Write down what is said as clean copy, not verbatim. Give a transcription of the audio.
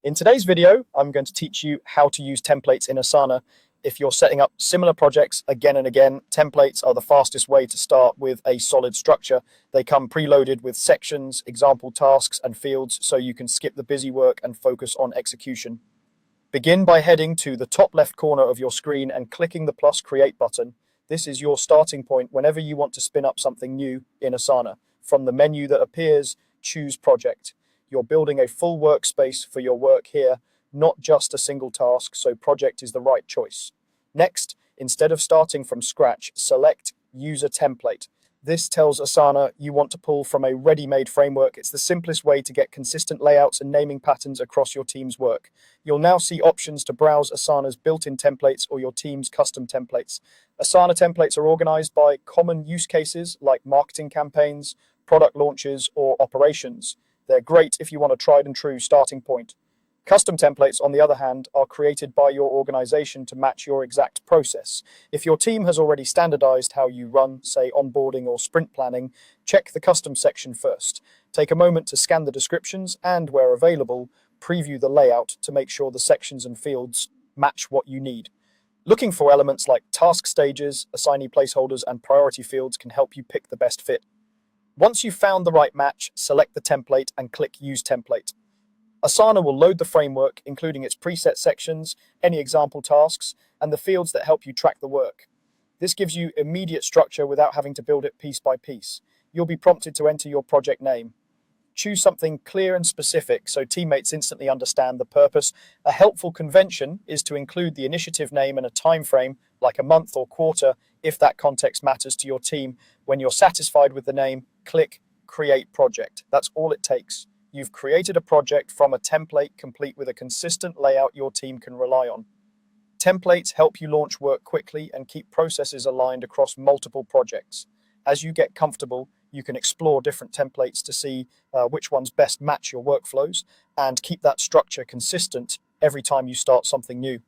In today's video, I'm going to teach you how to use templates in Asana. If you're setting up similar projects again and again, templates are the fastest way to start with a solid structure. They come preloaded with sections, example tasks, and fields, so you can skip the busy work and focus on execution. Begin by heading to the top left corner of your screen and clicking the plus create button. This is your starting point whenever you want to spin up something new in Asana. From the menu that appears, choose project. You're building a full workspace for your work here, not just a single task, so project is the right choice. Next, instead of starting from scratch, select Use a Template. This tells Asana you want to pull from a ready-made framework. It's the simplest way to get consistent layouts and naming patterns across your team's work. You'll now see options to browse Asana's built-in templates or your team's custom templates. Asana templates are organized by common use cases like marketing campaigns, product launches, or operations. They're great if you want a tried and true starting point. Custom templates, on the other hand, are created by your organization to match your exact process. If your team has already standardized how you run, say, onboarding or sprint planning, check the custom section first. Take a moment to scan the descriptions and, where available, preview the layout to make sure the sections and fields match what you need. Looking for elements like task stages, assignee placeholders, and priority fields can help you pick the best fit. Once you've found the right match, select the template and click Use Template. Asana will load the framework, including its preset sections, any example tasks, and the fields that help you track the work. This gives you immediate structure without having to build it piece by piece. You'll be prompted to enter your project name. Choose something clear and specific so teammates instantly understand the purpose. A helpful convention is to include the initiative name and a time frame, like a month or quarter, if that context matters to your team. When you're satisfied with the name, click Create Project. That's all it takes. You've created a project from a template complete with a consistent layout your team can rely on. Templates help you launch work quickly and keep processes aligned across multiple projects. As you get comfortable, you can explore different templates to see which ones best match your workflows and keep that structure consistent every time you start something new.